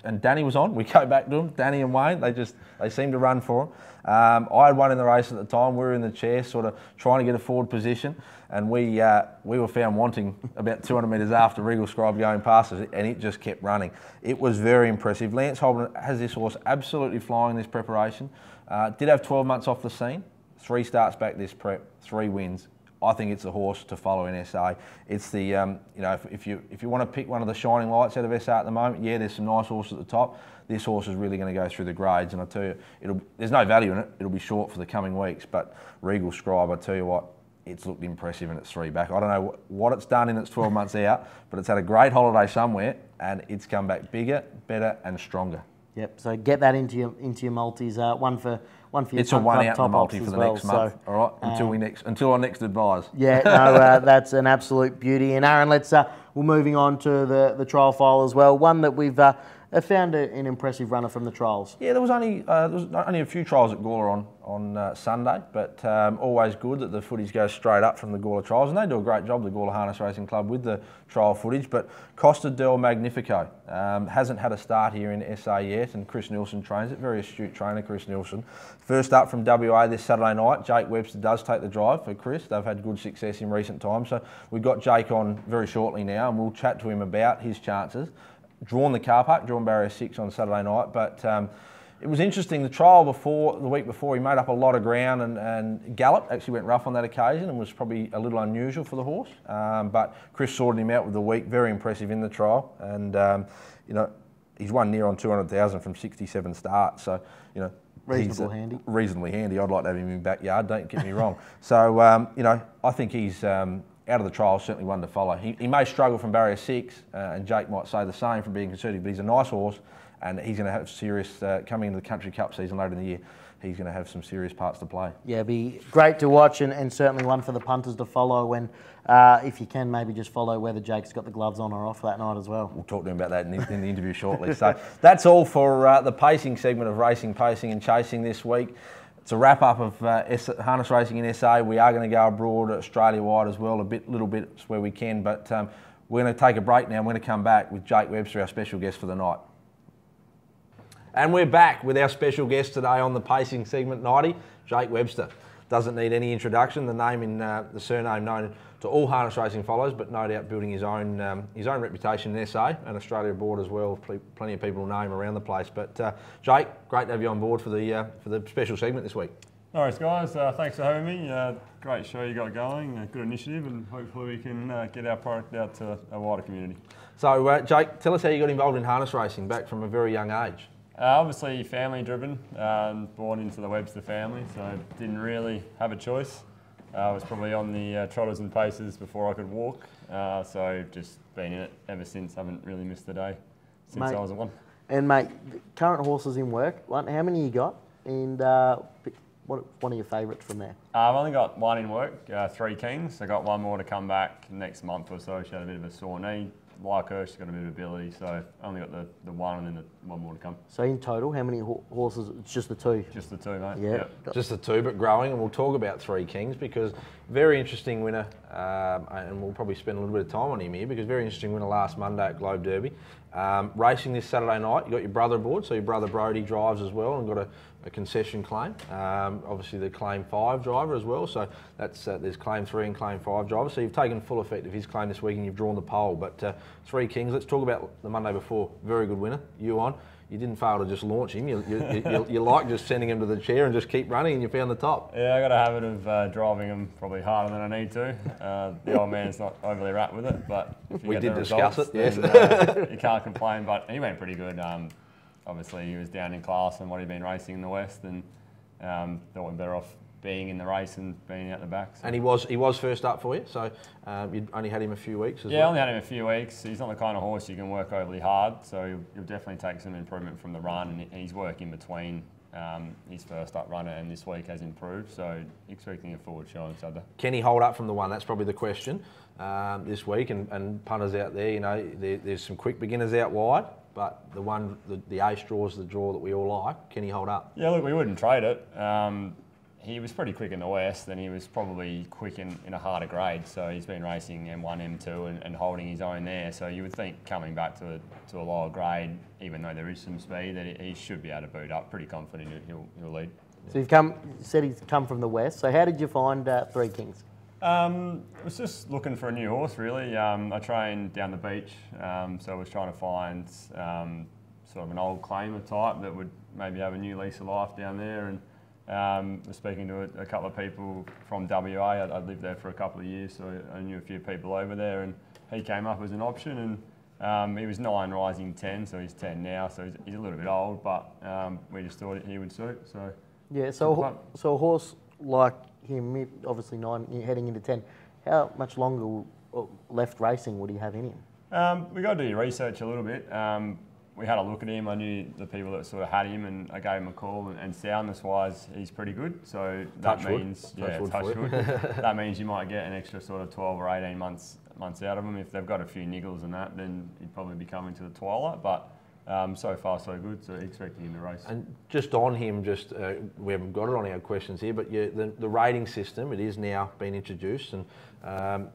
and Danny was on. We go back to him, Danny and Wayne. They seemed to run for him. I had one in the race at the time. We were in the chair, sort of trying to get a forward position, and we were found wanting about 200 metres after Regal Scribe going past us, and it just kept running. It was very impressive. Lance Holden has this horse absolutely flying this preparation. Did have 12 months off the scene, 3 starts back this prep, 3 wins. I think it's a horse to follow in SA. It's the, if you want to pick one of the shining lights out of SA at the moment, yeah, there's some nice horses at the top. This horse is really going to go through the grades, and I tell you, there's no value in it. It'll be short for the coming weeks, but Regal Scribe, I tell you what, it's looked impressive in its 3 back. I don't know what it's done in its 12 months out, but it's had a great holiday somewhere, and it's come back bigger, better, and stronger. Yep. So get that into your multis. One for your it's a one out in the multi for the well, next month. All right, until I next advise. Yeah. No, that's an absolute beauty. And Aaron, we're moving on to the trial file as well. One that we've found an impressive runner from the trials. Yeah, there was only a few trials at Gawler on Sunday, but always good that the footage goes straight up from the Gawler trials, and they do a great job, the Gawler Harness Racing Club, with the trial footage. But Costa del Magnifico hasn't had a start here in SA yet, and Chris Nielsen trains it. Very astute trainer, Chris Nielsen. First up from WA this Saturday night, Jake Webster does take the drive for Chris. They've had good success in recent times, so we've got Jake on very shortly now, and we'll chat to him about his chances. Drawn the car park, drawn barrier 6 on Saturday night, but it was interesting. The trial the week before, he made up a lot of ground and galloped. Actually went rough on that occasion and was probably a little unusual for the horse. But Chris sorted him out with the week. Very impressive in the trial, and he's won near on 200,000 from 67 starts. So reasonably handy. I'd like to have him in backyard. Don't get me wrong. So I think he's out of the trial, certainly one to follow. He may struggle from barrier 6, and Jake might say the same from being conservative, but he's a nice horse, and he's going to have serious, coming into the Country Cup season later in the year, he's going to have some serious parts to play. Yeah, be great to watch, and certainly one for the punters to follow when, if you can, maybe just follow whether Jake's got the gloves on or off that night as well. We'll talk to him about that in the interview shortly. So that's all for the pacing segment of Racing, Pacing and Chasing this week. It's a wrap-up of harness racing in SA. We are going to go abroad, Australia-wide as well, little bits where we can, but we're going to take a break now. We're going to come back with Jake Webster, our special guest for the night. And we're back with our special guest today on the pacing segment, Nighty, Jake Webster. Doesn't need any introduction. The name in the surname known to all harness racing follows, but no doubt building his own reputation in SA and Australia abroad as well. Plenty of people know him around the place. But Jake, great to have you on board for the special segment this week. No worries, guys. Thanks for having me. Great show you got going. Good initiative, and hopefully we can get our product out to a wider community. So, Jake, tell us how you got involved in harness racing back from a very young age. Obviously family driven, born into the Webster family, so didn't really have a choice. I was probably on the trotters and paces before I could walk, so just been in it ever since. Haven't really missed a day since I was at one. And mate, current horses in work, how many you got? And one of your favourites from there? I've only got one in work, 3 Kings. I got one more to come back next month or so. She had a bit of a sore knee. Like her, she's got a bit of ability, so I've only got the one and then the one more to come. So in total, how many horses? It's just the 2? Just the 2, mate. Yeah. Yep. Just the 2, but growing, and we'll talk about 3 Kings because very interesting winner, and we'll probably spend a little bit of time on him here because very interesting winner last Monday at Globe Derby. Racing this Saturday night, you got your brother aboard, so your brother Brody drives as well and got a concession claim. Obviously the claim 5 driver as well, so that's there's claim 3 and claim 5 drivers. So you've taken full effect of his claim this week and you've drawn the pole. But 3 Kings, let's talk about the Monday before. Very good winner, you on. You didn't fail to just launch him. You like just sending him to the chair and just keep running, and you found the top. Yeah, I got a habit of driving him probably harder than I need to. The old man's not overly wrapped with it, but if you we get did the discuss results, it. Yes, then, you can't complain. But he went pretty good. Obviously, he was down in class and what he'd been racing in the West, and thought we're better off being in the race and being out the back. So. And he was first up for you, so you'd only had him a few weeks as well? Yeah, I only had him a few weeks. He's not the kind of horse you can work overly hard, so you'll definitely take some improvement from the run, and his work in between his first up runner and this week has improved, so expecting a forward show on Saturday. Can he hold up from the one? That's probably the question this week, and punters out there, you know, there's some quick beginners out wide, but the ace draws the draw that we all like. Can he hold up? Yeah, look, we wouldn't trade it. He was pretty quick in the West, and he was probably quick in a harder grade. So he's been racing M1, M2, and holding his own there. So you would think coming back to a lower grade, even though there is some speed, that he should be able to boot up. Pretty confident he'll lead. So you said he's come from the West. So how did you find 3 Kings? I was just looking for a new horse, really. I trained down the beach, so I was trying to find sort of an old claimer type that would maybe have a new lease of life down there. And was speaking to a couple of people from WA. I'd lived there for a couple of years, so I knew a few people over there, and he came up as an option. And he was 9 rising 10, so he's 10 now, so he's a little bit old, but we just thought he would suit. So yeah, so a horse like him, obviously 9 heading into 10, how much longer left racing would he have in him? We got to do your research a little bit. We had a look at him. I knew the people that sort of had him, and I gave him a call. And soundness-wise, he's pretty good. So that means, that means you might get an extra sort of 12 or 18 months out of him. If they've got a few niggles and that, then he'd probably be coming to the twilight. But so far, so good. So expecting him to race. And just on him, we haven't got it on our questions here, but the rating system, it is now been introduced, and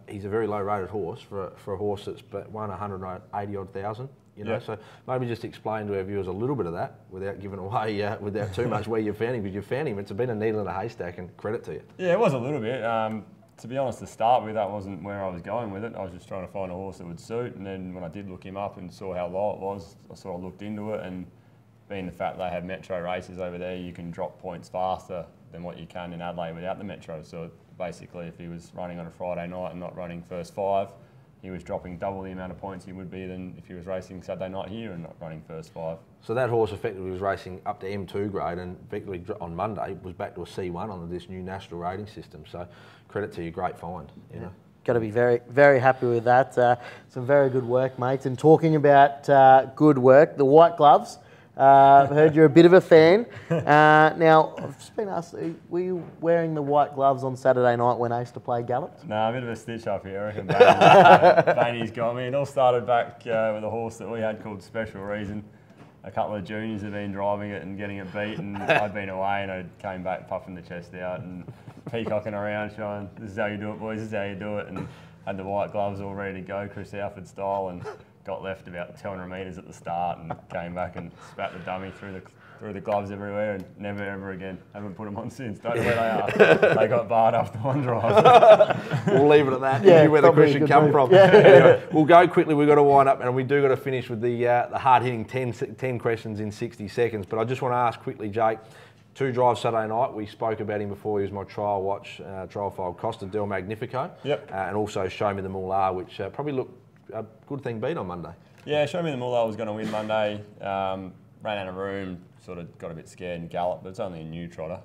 he's a very low-rated horse for a horse that's won 180-odd thousand. You know, so maybe just explain to our viewers a little bit of that without giving away, without too much where you found him, because you found him. It's been a needle in a haystack, and credit to you. Yeah, it was a little bit. To be honest, to start with, that wasn't where I was going with it. I was just trying to find a horse that would suit, and then when I did look him up and saw how low it was, I sort of looked into it, and being the fact they have metro races over there, you can drop points faster than what you can in Adelaide without the metro. So basically, if he was running on a Friday night and not running first 5, he was dropping double the amount of points he would be than if he was racing Saturday night here and not running first 5. So that horse effectively was racing up to M2 grade, and effectively on Monday was back to a C1 under this new national rating system. So credit to you, great find. You know. Got to be very, very happy with that. Some very good work, mates. And talking about good work, the white gloves. I've heard you're a bit of a fan. Now, I've just been asked, were you wearing the white gloves on Saturday night when I used to play gallops? No, a bit of a stitch up here. I reckon Bainey's got me. It all started back with a horse that we had called Special Reason. A couple of juniors have been driving it and getting it beat, and I'd been away and I came back puffing the chest out and peacocking around showing, this is how you do it, boys, this is how you do it, and had the white gloves all ready to go, Chris Alford style, and got left about 200 metres at the start and came back and spat the dummy through the gloves everywhere and never ever again. Haven't put them on since. Don't know where they are. They got barred after one drive. We'll leave it at that. Yeah, Where the question come from. Yeah. Anyway, we'll go quickly. We've got to wind up, and we do got to finish with the hard-hitting 10 questions in 60 seconds. But I just want to ask quickly, Jake. 2 drives Saturday night. We spoke about him before. He was my trial watch, trial file Costa del Magnifico. Yep. And also Show Me the Moolah, which probably looked a good thing beat on Monday. Yeah, Show Me the Moolah was going to win Monday. Ran out of room, sort of got a bit scared and galloped, but it's only a new trotter.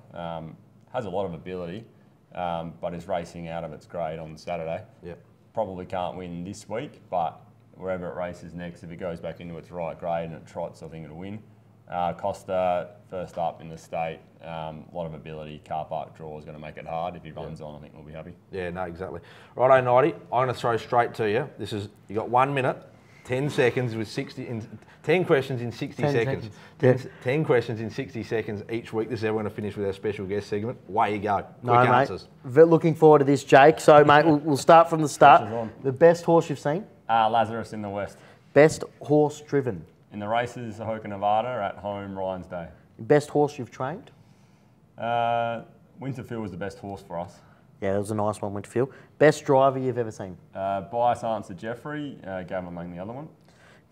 Has a lot of ability, but his racing out of its grade on Saturday. Yep. Probably can't win this week, but wherever it races next, if it goes back into its right grade and it trots, I think it'll win. Costa, first up in the state, a lot of ability. Car park draw is going to make it hard. If he runs on, I think we'll be happy. Yeah, no, exactly. Righto, Nighty, I'm going to throw straight to you. This is, you got 1 minute, 10 seconds with 10 questions in 60 seconds. 10 questions in 60 seconds each week. This is how we're going to finish with our special guest segment. Away you go. Quick answers. Mate. Looking forward to this, Jake. So, mate, we'll start from the start. The best horse you've seen? Lazarus in the West. Best horse driven? In the races, Hoka Nevada, at home, Ryan's Day. Best horse you've trained? Winterfield was the best horse for us. Yeah, that was a nice one, Winterfield. Best driver you've ever seen? Bias answer Jeffrey, Gavin among the other one.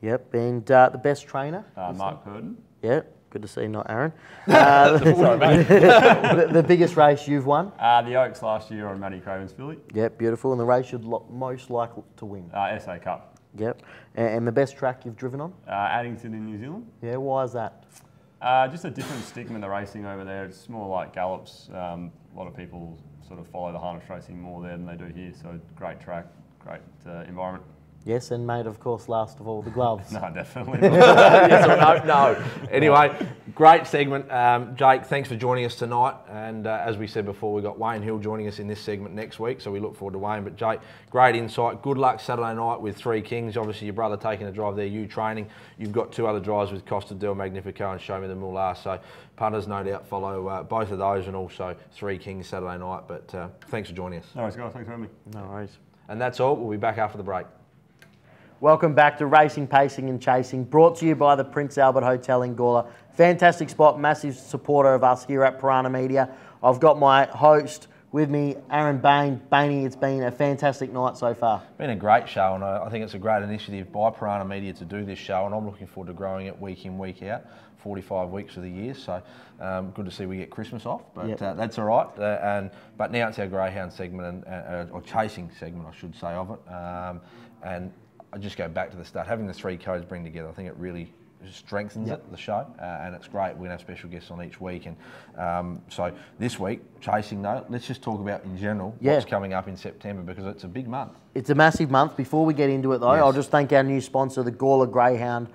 Yep, and the best trainer? Mark Purden. Yeah, good to see, not Aaron. The biggest race you've won? The Oaks last year on Matty Craven's filly. Yep, beautiful. And the race you're most likely to win? SA Cup. Yep. And the best track you've driven on? Addington in New Zealand. Yeah, why is that? Just a different stigma in the racing over there. It's more like gallops. A lot of people sort of follow the harness racing more there than they do here. So great track, great environment. Yes, and mate, of course, last of all, the gloves. No, definitely not. Yes or no? Anyway, great segment. Jake, thanks for joining us tonight. And as we said before, we've got Wayne Hill joining us in this segment next week, so we look forward to Wayne. But Jake, great insight. Good luck Saturday night with 3 Kings. Obviously, your brother taking a drive there, you training. You've got 2 other drives with Costa del Magnifico and Show Me the Moolah. So punters no doubt follow both of those, and also 3 Kings Saturday night. But thanks for joining us. No worries, guys. Thanks for having me. No worries. And that's all. We'll be back after the break. Welcome back to Racing, Pacing and Chasing, brought to you by the Prince Albert Hotel in Gawler. Fantastic spot, massive supporter of us here at Piranha Media. I've got my host with me, Aaron Bain. Bainey, it's been a fantastic night so far. Been a great show, and I think it's a great initiative by Piranha Media to do this show, and I'm looking forward to growing it week in, week out, 45 weeks of the year. So good to see we get Christmas off, but that's all right. But now it's our greyhound segment, or chasing segment, I should say, of it. And I just go back to the start. Having the 3 codes bring together, I think it really strengthens the show, and it's great. We're going to have special guests on each week. And so this week, chasing though, let's just talk about in general what's coming up in September, because it's a big month. It's a massive month. Before we get into it though, I'll just thank our new sponsor, the Gawler Greyhound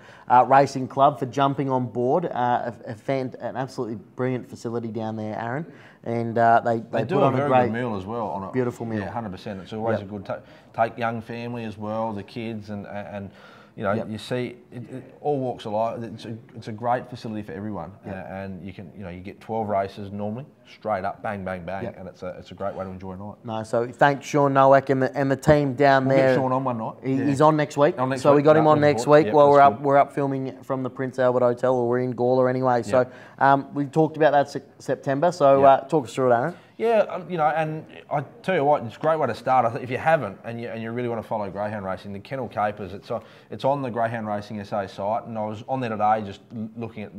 Racing Club, for jumping on board. An absolutely brilliant facility down there, Aaron. And they do put on a very great good meal as well. On a beautiful meal. Yeah, 100%. It's always a good take young family as well, the kids, and you know, you see all walks of life. It's a great facility for everyone, and you can, you get 12 races normally, straight up, bang, bang, bang, and it's a great way to enjoy a night. No, so thanks Sean Nowak and the team down there. We'll get Sean on one night. He's on next week. We got him on next week. Well, we're up filming from the Prince Albert Hotel, or we're in Gawler anyway. So we've talked about that September. So talk us through it, Aaron. Yeah, and I tell you what, it's a great way to start. If you haven't, and you really want to follow greyhound racing, the Kennel Capers, it's on the Greyhound Racing SA site, and I was on there today just looking at,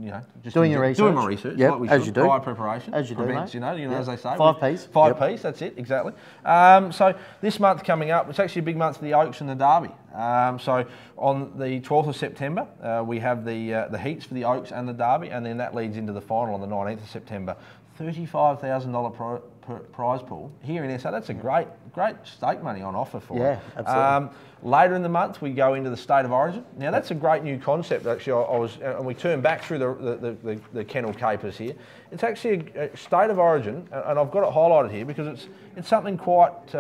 just doing your research. Doing my research, like we as should. you do. Prior preparation. As you do, prevents, mate. As they say. 5 Ps. 5 Ps, that's it, exactly. So this month coming up, it's actually a big month for the Oaks and the Derby. So on the 12th of September, we have the heats for the Oaks and the Derby, and then that leads into the final on the 19th of September. $35,000 prize pool here in SA. That's a great stake money on offer for it. Yeah, absolutely. Later in the month, we go into the State of Origin. Now, that's a great new concept, actually. And we turn back through the kennel capers here. It's actually a State of Origin, and I've got it highlighted here because it's something quite,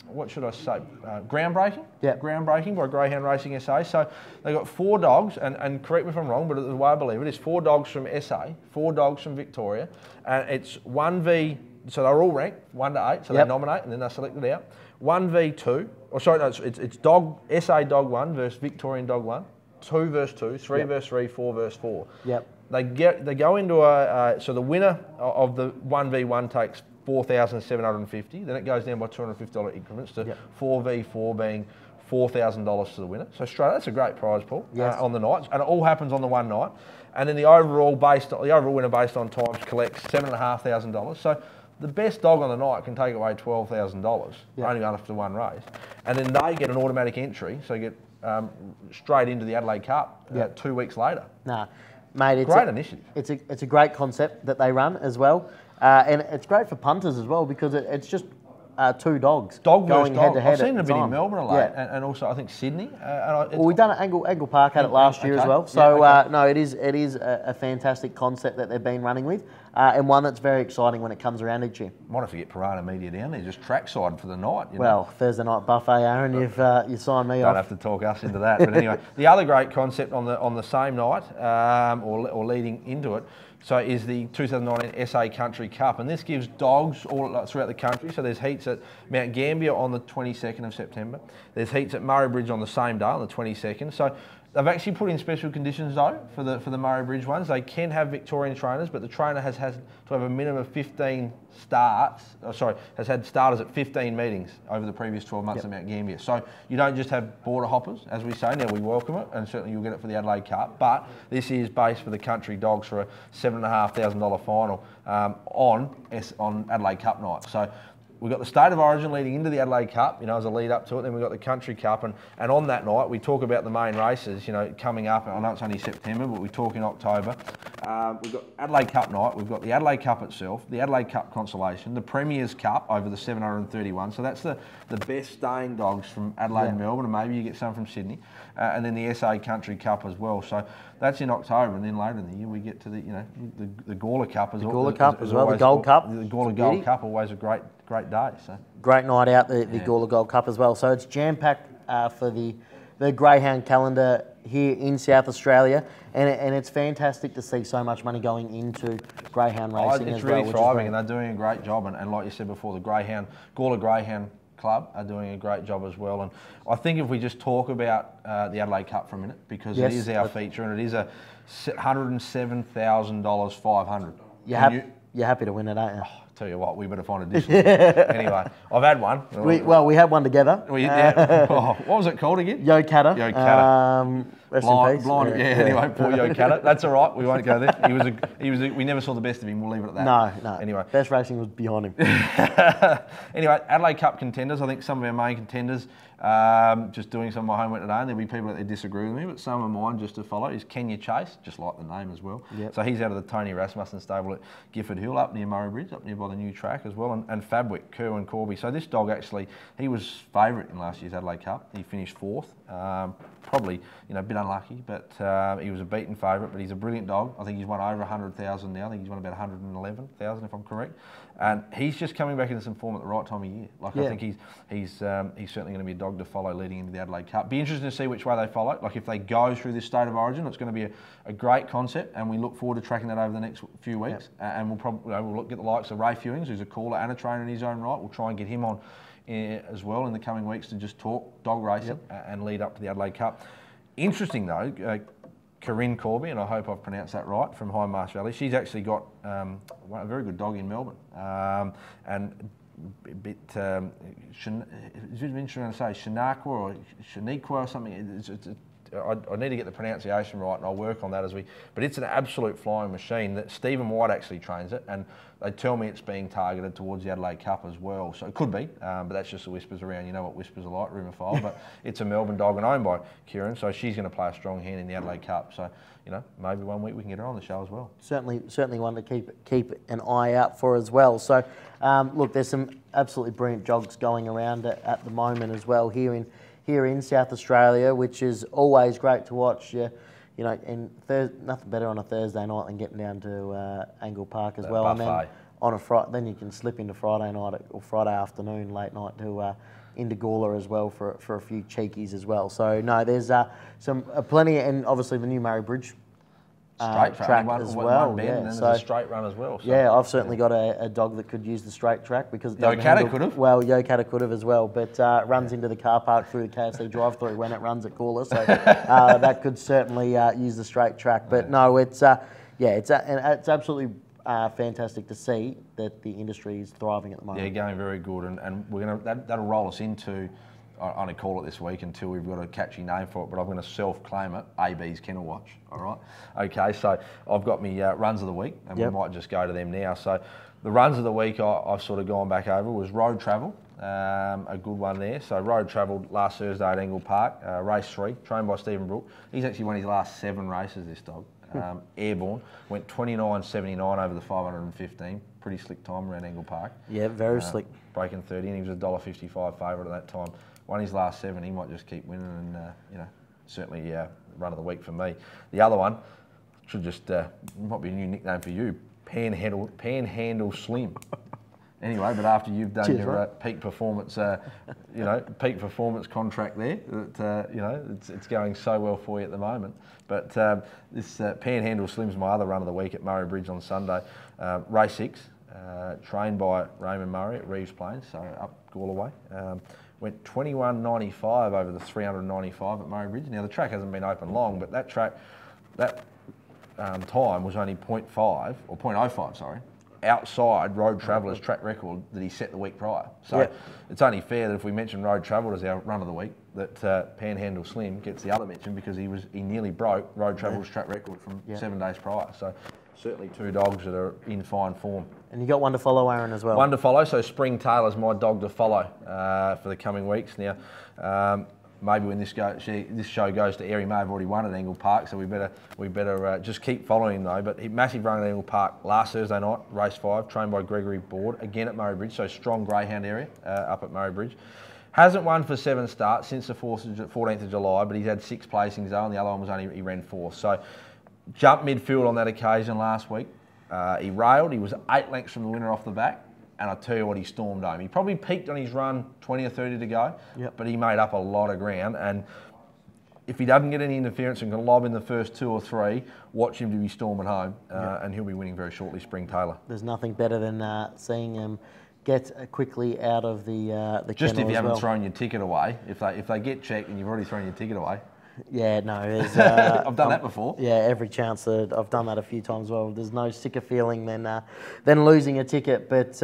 what should I say, groundbreaking? Yeah. Groundbreaking by Greyhound Racing SA. So they've got 4 dogs, and correct me if I'm wrong, but the way I believe it is 4 dogs from SA, 4 dogs from Victoria, and it's 1v, so they're all ranked 1 to 8, so they nominate and then they're selected out. 1v2, or sorry, no, it's dog SA dog 1 versus Victorian dog 1, 2 versus 2, 3 versus 3, 4 versus 4. Yep. They go into so the winner of the 1v1 takes $4,750. Then it goes down by $250 increments to 4v4 being $4,000 to the winner. So straight, that's a great prize pool on the nights, and it all happens on the one night. And then the overall winner based on times collects $7,500. So the best dog on the night can take away $12,000, only after one race, and then they get an automatic entry, so you get straight into the Adelaide Cup 2 weeks later. Nah, mate, it's great initiative. It's a great concept that they run as well, and it's great for punters as well because it's just 2 dogs going head to head. I've seen it a bit in Melbourne a lot, and also I think Sydney. Well, we've done it at Angle Park had it last year as well. So no, it is a fantastic concept that they've been running with, and one that's very exciting when it comes around each year. Might have to get Piranha Media down there, just trackside for the night. Well, Thursday night buffet, Aaron, you signed me off. Don't have to talk us into that. But anyway, the other great concept on the same night, or leading into it, so is the 2019 SA Country Cup, and this gives dogs all throughout the country. So there's heats at Mount Gambier on the 22nd of September. There's heats at Murray Bridge on the same day, on the 22nd. So they've actually put in special conditions though for the Murray Bridge ones. They can have Victorian trainers, but the trainer has to have a minimum of 15 starts. Has had starters at 15 meetings over the previous 12 months at Mount Gambier. So you don't just have border hoppers, as we say. Now we welcome it, and certainly you'll get it for the Adelaide Cup. But this is based for the country dogs for a $7,500 final on Adelaide Cup night. So we've got the State of Origin leading into the Adelaide Cup, as a lead up to it. Then we've got the Country Cup, and on that night we talk about the main races, coming up. I know it's only September, but we talk in October. We've got Adelaide Cup night. We've got the Adelaide Cup itself, the Adelaide Cup Consolation, the Premier's Cup over the 731. So that's the best staying dogs from Adelaide and Melbourne, and maybe you get some from Sydney, and then the SA Country Cup as well. So that's in October, and then later in the year we get to the Gawler Cup as well. The Gawler Cup as well, the Gold Cup. The Gawler Gold Cup, always a great day. So great night out, the Gawler Gold Cup as well. So it's jam-packed for the Greyhound calendar here in South Australia, and it's fantastic to see so much money going into Greyhound racing it's as well. It's really thriving, and they're doing a great job. And like you said before, the Gawler Greyhound Club are doing a great job as well. And I think if we just talk about the Adelaide Cup for a minute, because it is our feature, and it is a $107,000 500. You're happy to win it, aren't you? Tell you what, we better find a additional. Anyway, I've had one. We had one together. What was it called again? Yo Catter. Yo Catter. Rest in peace. Anyway, poor Yo Catter. That's all right. We won't go there. We never saw the best of him. We'll leave it at that. No. Anyway, best racing was behind him. Anyway, Adelaide Cup contenders. I think some of our main contenders. Just doing some of my homework today, and there'll be people that disagree with me, but some of mine just to follow is Kenya Chase, just like the name as well. Yep. So he's out of the Tony Rasmussen stable at Gifford Hill, up near Murray Bridge, up near by the new track as well, and Fabwick, Kerwin Corby. So this dog actually, he was favourite in last year's Adelaide Cup. He finished 4th. Probably, a bit unlucky, but he was a beaten favourite, but he's a brilliant dog. I think he's won over 100,000 now. I think he's won about 111,000 if I'm correct. And he's just coming back into some form at the right time of year. I think he's certainly going to be a dog to follow leading into the Adelaide Cup. Be interesting to see which way they follow. Like if they go through this State of Origin, it's going to be a great concept, and we look forward to tracking that over the next few weeks. And we'll probably we'll get the likes of Ray Fewings, who's a caller and a trainer in his own right. We'll try and get him on as well in the coming weeks to just talk dog racing and lead up to the Adelaide Cup. Interesting though, Corinne Corby, and I hope I've pronounced that right, from High Marsh Valley. She's actually got a very good dog in Melbourne, and a bit. It's interesting to say Shaniqua or something. I need to get the pronunciation right, and I'll work on that as we. But it's an absolute flying machine. That Stephen White actually trains it, and they tell me it's being targeted towards the Adelaide Cup as well. So it could be, but that's just the whispers around. You know what whispers are like, rumour file. But it's a Melbourne dog and owned by Kieran, so she's going to play a strong hand in the Adelaide Cup. So maybe one week we can get her on the show as well. Certainly one to keep an eye out for as well. So look, there's some absolutely brilliant jogs going around at the moment as well here in South Australia, which is always great to watch. And nothing better on a Thursday night than getting down to Angle Park as well. Buffet. And then on then you can slip into Friday night or Friday afternoon, late night to into Gawler as well for a few cheekies as well. So no, there's some plenty, and obviously the new Murray Bridge straight track as well. One bend, and then there's a straight run as well. So, yeah, I've certainly got a dog that could use the straight track because Yokata could have. Well, Yokata could have as well, but runs into the car park through the KFC drive-through when it runs at Gawler, so that could certainly use the straight track. But no, it's absolutely fantastic to see that the industry is thriving at the moment. Yeah, going very good, and we're that'll roll us into. I only call it this week until we've got a catchy name for it, but I'm going to self-claim it, AB's Kennel Watch, all right? Okay, so I've got me runs of the week, and we might just go to them now. So the runs of the week I've sort of gone back over was Road Travel, a good one there. So Road Travel last Thursday at Angle Park, race 3, trained by Stephen Brook. He's actually won his last 7 races, this dog. Airborne, went 29.79 over the 515. Pretty slick time around Angle Park. Yeah, very slick. Breaking 30, and he was a $1.55 favourite at that time. Won his last 7, he might just keep winning, and certainly run of the week for me. The other one should just might be a new nickname for you, Panhandle Slim. Anyway, but after you've done your peak performance, peak performance contract there, that it's going so well for you at the moment. But this Panhandle Slim's my other run of the week at Murray Bridge on Sunday, race 6, trained by Raymond Murray at Reeves Plains, so up Gawler way. Went 21.95 over the 395 at Murray Bridge. Now the track hasn't been open long, but that track, time was only 0.5 or 0.05, sorry, outside Road Traveller's track record that he set the week prior. So it's only fair that if we mention Road Traveller as our run of the week, that Panhandle Slim gets the other mention because he nearly broke Road Traveller's track record from 7 days prior. So certainly 2 dogs that are in fine form. And you got one to follow, Aaron, as well. One to follow, so Spring Taylor's my dog to follow for the coming weeks. Now, maybe when this show goes to air, he may have already won at Angle Park, so we better just keep following him though. But massive run at Angle Park last Thursday night, race 5, trained by Gregory Board, again at Murray Bridge, so strong greyhound area up at Murray Bridge. Hasn't won for 7 starts since the 14th of July, but he's had 6 placings though, and the other one was he ran 4th. So jumped midfield on that occasion last week. He railed, he was 8 lengths from the winner off the back, and I tell you what, he stormed home. He probably peaked on his run 20 or 30 to go, but he made up a lot of ground, and if he doesn't get any interference and can lob in the first 2 or 3, watch him to be storming home, and he'll be winning very shortly, Spring Taylor. There's nothing better than seeing him get quickly out of the just kennel if you haven't well. thrown your ticket away, if they get checked and you've already thrown your ticket away. Yeah, no, I've done that before. Yeah, every chance that I've done that a few times. Well, there's no sicker feeling than losing a ticket. But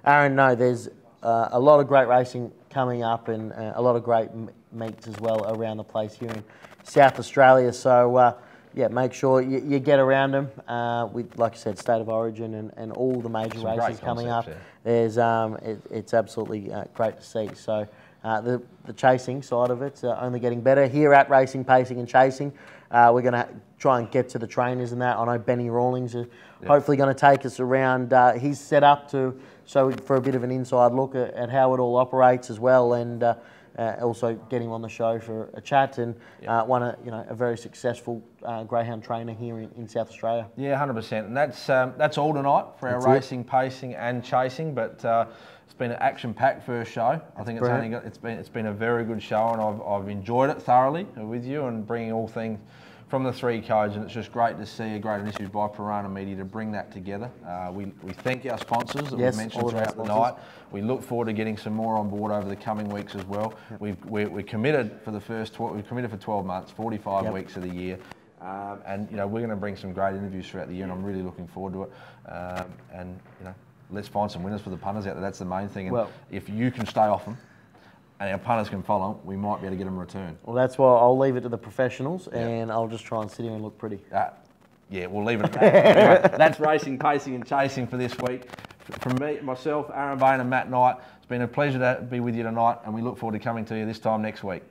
Aaron, no, there's a lot of great racing coming up, and a lot of great meets as well around the place here in South Australia. So make sure you get around them. With, like I said, State of Origin and all the major races coming up. There's it's absolutely great to see. So. The chasing side of it's only getting better. Here at Racing, Pacing and Chasing, we're going to try and get to the trainers and that. I know Benny Rawlings is hopefully going to take us around. He's set up for a bit of an inside look at how it all operates as well, and also get him on the show for a chat, and a very successful greyhound trainer here in South Australia. Yeah, 100%, and that's all tonight for our Racing, Pacing and Chasing, but. It's been an action-packed first show. I think it's been a very good show, and I've enjoyed it thoroughly with you and bringing all things from the 3 codes, and it's just great to see a great initiative by Piranha Media to bring that together. We thank our sponsors that we've mentioned throughout the night. We look forward to getting some more on board over the coming weeks as well. We're committed for we've committed for 12 months, 45 weeks of the year. And we're going to bring some great interviews throughout the year, and I'm really looking forward to it. Let's find some winners for the punters out there. That's the main thing. And if you can stay off them, and our punters can follow them, we might be able to get them a return. Well, that's why I'll leave it to the professionals, and I'll just try and sit here and look pretty. Yeah, we'll leave it at that. Anyway, that's racing, pacing and chasing for this week. From me, myself, Aaron Bain and Matt Knight, it's been a pleasure to be with you tonight, and we look forward to coming to you this time next week.